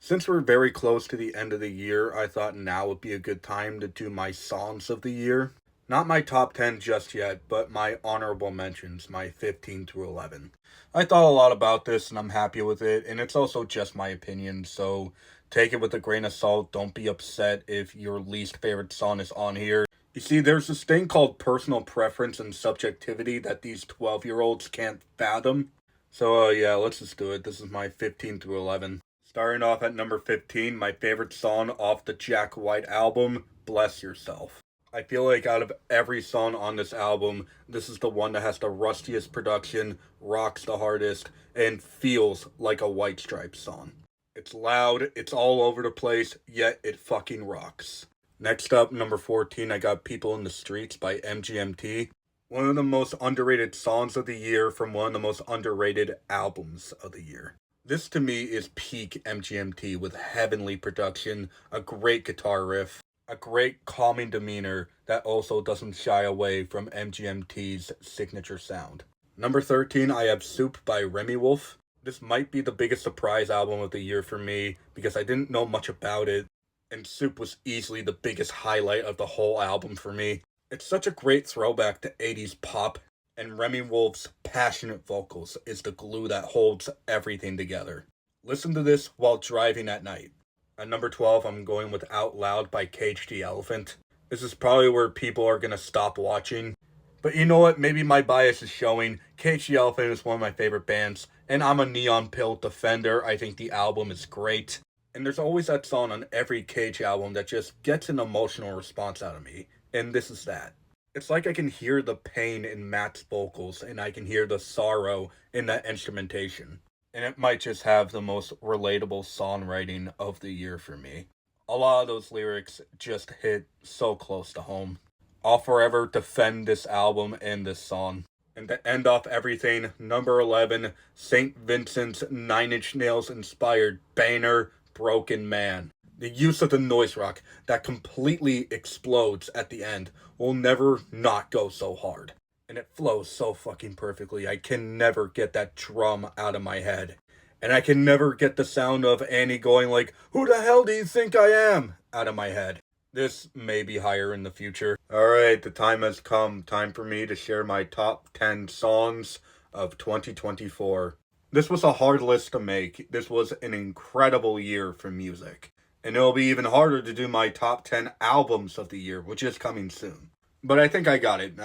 Since we're very close to the end of the year, I thought now would be a good time to do my songs of the year. Not my top 10 just yet, but my honorable mentions, my 15 through 11. I thought a lot about this and I'm happy with it, and it's also just my opinion, so take it with a grain of salt. Don't be upset if your least favorite song is on here. You see, there's this thing called personal preference and subjectivity that these 12-year-olds can't fathom. So, yeah, let's just do it. This is my 15 through 11. Starting off at number 15, my favorite song off the Jack White album, Bless Yourself. I feel like out of every song on this album, this is the one that has the rustiest production, rocks the hardest, and feels like a White Stripes song. It's loud, it's all over the place, yet it fucking rocks. Next up, number 14, I got People in the Streets by MGMT. One of the most underrated songs of the year from one of the most underrated albums of the year. This to me is peak MGMT with heavenly production, a great guitar riff, a great calming demeanor that also doesn't shy away from MGMT's signature sound. Number 13, I have Soup by Remy Wolf. This might be the biggest surprise album of the year for me because I didn't know much about it, and Soup was easily the biggest highlight of the whole album for me. It's such a great throwback to 80s pop, and Remy Wolf's passionate vocals is the glue that holds everything together. Listen to this while driving at night. At number 12, I'm going with Out Loud by Cage the Elephant. This is probably where people are going to stop watching. But you know what? Maybe my bias is showing. Cage the Elephant is one of my favorite bands, and I'm a Neon Pill defender. I think the album is great. And there's always that song on every Cage album that just gets an emotional response out of me. And this is that. It's like I can hear the pain in Matt's vocals, and I can hear the sorrow in that instrumentation. And it might just have the most relatable songwriting of the year for me. A lot of those lyrics just hit so close to home. I'll forever defend this album and this song. And to end off everything, number 11, St. Vincent's Nine Inch Nails inspired banger, Broken Man. The use of the noise rock that completely explodes at the end will never not go so hard. And it flows so fucking perfectly. I can never get that drum out of my head. And I can never get the sound of Annie going like, "Who the hell do you think I am?" out of my head. This may be higher in the future. Alright, the time has come. Time for me to share my top 10 songs of 2024. This was a hard list to make. This was an incredible year for music. And it'll be even harder to do my top 10 albums of the year, which is coming soon. But I think I got it.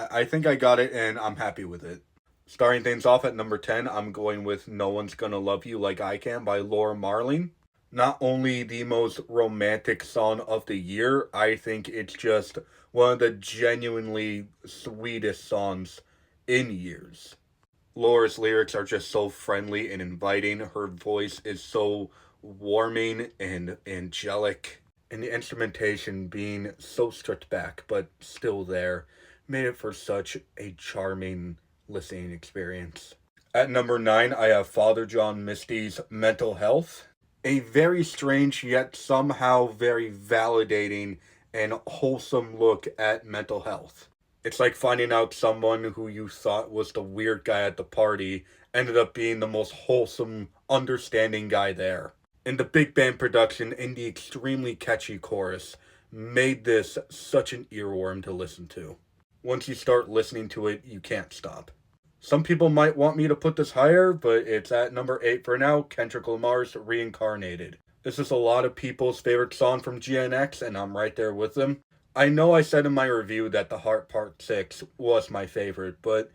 And I'm happy with it. Starting things off at number 10, I'm going with No One's Gonna Love You Like I Can by Laura Marling. Not only the most romantic song of the year, I think it's just one of the genuinely sweetest songs in years. Laura's lyrics are just so friendly and inviting. Her voice is so warming and angelic, and the instrumentation being so stripped back but still there made it for such a charming listening experience. At number 9, I have Father John Misty's Mental Health. A very strange yet somehow very validating and wholesome look at mental health. It's like finding out someone who you thought was the weird guy at the party ended up being the most wholesome, understanding guy there. And the big band production and the extremely catchy chorus made this such an earworm to listen to. Once you start listening to it, you can't stop. Some people might want me to put this higher, but it's at number 8 for now, Kendrick Lamar's Reincarnated. This is a lot of people's favorite song from GNX, and I'm right there with them. I know I said in my review that The Heart Part 6 was my favorite, but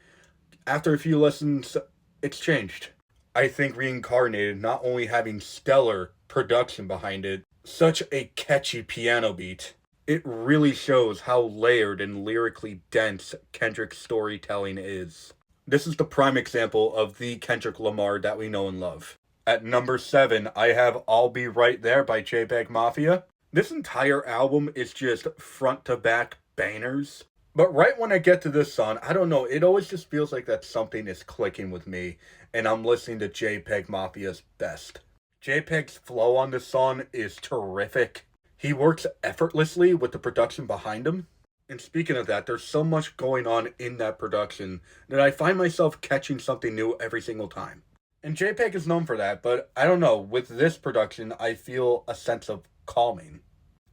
after a few listens, it's changed. I think Reincarnated, not only having stellar production behind it, such a catchy piano beat, it really shows how layered and lyrically dense Kendrick's storytelling is. This is the prime example of the Kendrick Lamar that we know and love. At number 7, I have I'll Be Right There by JPEG Mafia. This entire album is just front to back bangers. But right when I get to this song, I don't know, it always just feels like that something is clicking with me, and I'm listening to JPEG Mafia's best. JPEG's flow on this song is terrific. He works effortlessly with the production behind him. And speaking of that, there's so much going on in that production that I find myself catching something new every single time. And JPEG is known for that, but I don't know, with this production, I feel a sense of calming,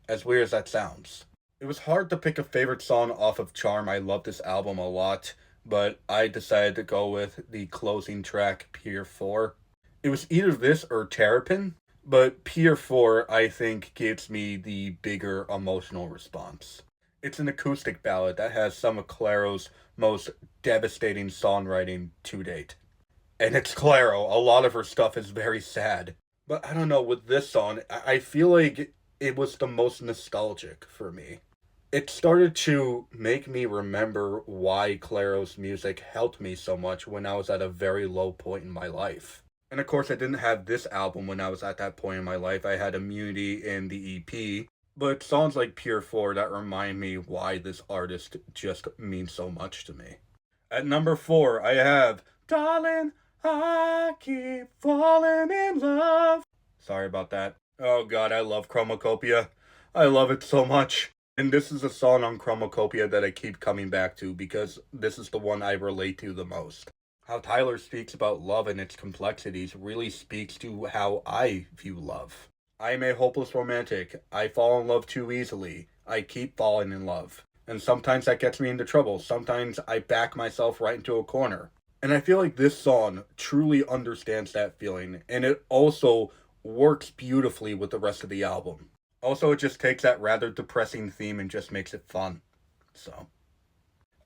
as weird as that sounds. It was hard to pick a favorite song off of Charm. I love this album a lot, but I decided to go with the closing track, Pier 4. It was either this or Terrapin, but Pier 4, I think, gives me the bigger emotional response. It's an acoustic ballad that has some of Clairo's most devastating songwriting to date. And it's Clairo. A lot of her stuff is very sad. But I don't know, with this song, I feel like it was the most nostalgic for me. It started to make me remember why Clairo's music helped me so much when I was at a very low point in my life. And of course, I didn't have this album when I was at that point in my life. I had Immunity and the EP. But songs like Pure 4 that remind me why this artist just means so much to me. At number 4, I have Darling, I Keep Falling in Love. Sorry about that. Oh god, I love Chromacopia. I love it so much. And this is a song on Chromacopia that I keep coming back to because this is the one I relate to the most. How Tyler speaks about love and its complexities really speaks to how I view love. I am a hopeless romantic. I fall in love too easily. I keep falling in love. And sometimes that gets me into trouble. Sometimes I back myself right into a corner. And I feel like this song truly understands that feeling, and it also works beautifully with the rest of the album. Also, it just takes that rather depressing theme and just makes it fun. So.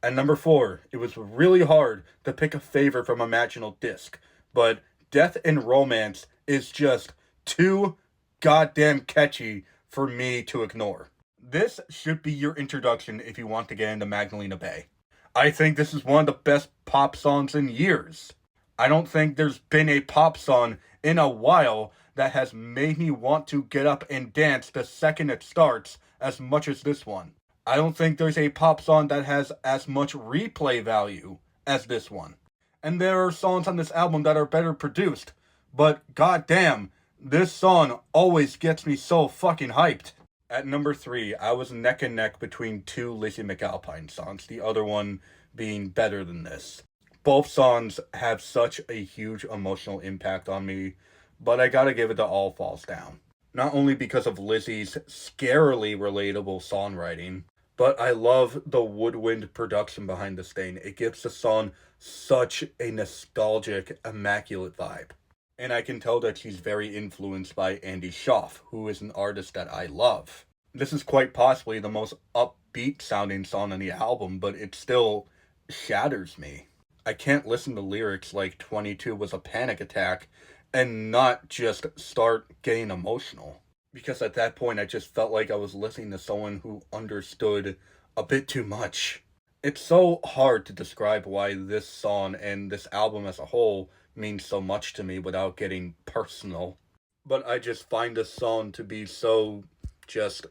At number 4, it was really hard to pick a favorite from Imaginal Disc, but Death and Romance is just too goddamn catchy for me to ignore. This should be your introduction if you want to get into Magdalena Bay. I think this is one of the best pop songs in years. I don't think there's been a pop song in a while that has made me want to get up and dance the second it starts as much as this one. I don't think there's a pop song that has as much replay value as this one. And there are songs on this album that are better produced, but goddamn, this song always gets me so fucking hyped. At number 3, I was neck and neck between two Lizzie McAlpine songs, the other one being Better Than This. Both songs have such a huge emotional impact on me, but I gotta give it to All Falls Down. Not only because of Lizzie's scarily relatable songwriting, but I love the woodwind production behind this thing. It gives the song such a nostalgic, immaculate vibe. And I can tell that she's very influenced by Andy Schaaf, who is an artist that I love. This is quite possibly the most upbeat sounding song on the album, but it still shatters me. I can't listen to lyrics like 22 was a panic attack and not just start getting emotional. Because at that point, I just felt like I was listening to someone who understood a bit too much. It's so hard to describe why this song and this album as a whole means so much to me without getting personal. But I just find this song to be so just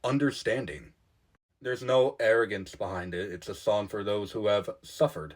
understanding. There's no arrogance behind it. It's a song for those who have suffered.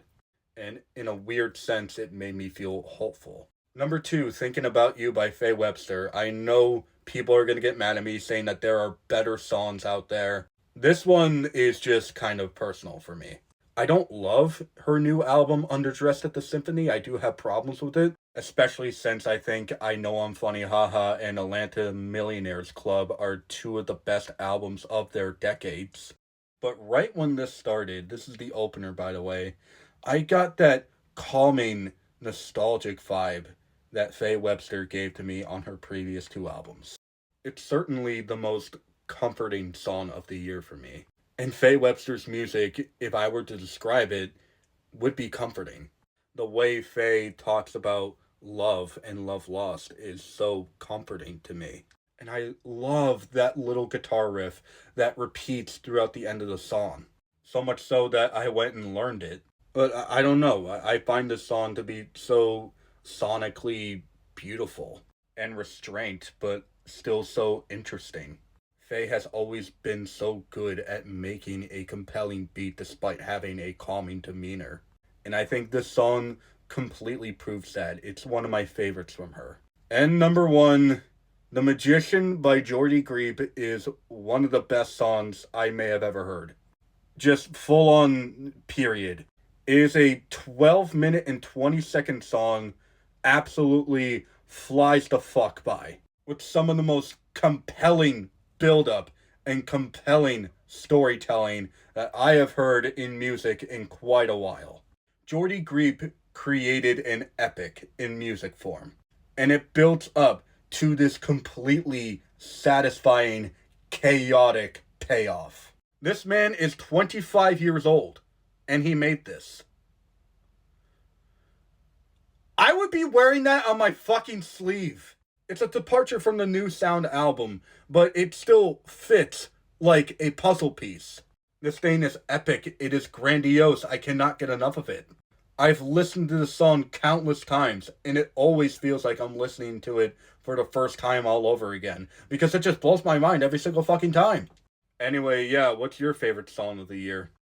And in a weird sense, it made me feel hopeful. Number 2, Thinking About You by Faye Webster. I know people are going to get mad at me saying that there are better songs out there. This one is just kind of personal for me. I don't love her new album, Underdressed at the Symphony. I do have problems with it, especially since I think I Know I'm Funny Haha and Atlanta Millionaires Club are two of the best albums of their decades. But right when this started, this is the opener by the way, I got that calming, nostalgic vibe that Faye Webster gave to me on her previous 2 albums. It's certainly the most comforting song of the year for me. And Faye Webster's music, if I were to describe it, would be comforting. The way Faye talks about love and love lost is so comforting to me. And I love that little guitar riff that repeats throughout the end of the song. So much so that I went and learned it. But I don't know. I find this song to be so sonically beautiful and restrained, but still so interesting. Faye has always been so good at making a compelling beat despite having a calming demeanor. And I think this song completely proves that. It's one of my favorites from her. And number 1, The Magician by Jordy Grieb is one of the best songs I may have ever heard. Just full on, period. It is a 12-minute and 20-second song absolutely flies the fuck by, with some of the most compelling build-up and compelling storytelling that I have heard in music in quite a while. Jordy Griep created an epic in music form, and it built up to this completely satisfying, chaotic payoff. This man is 25 years old, and he made this. I would be wearing that on my fucking sleeve. It's a departure from the New Sound album, but it still fits like a puzzle piece. This thing is epic. It is grandiose. I cannot get enough of it. I've listened to the song countless times, and it always feels like I'm listening to it for the first time all over again, because it just blows my mind every single fucking time. Anyway, yeah, what's your favorite song of the year?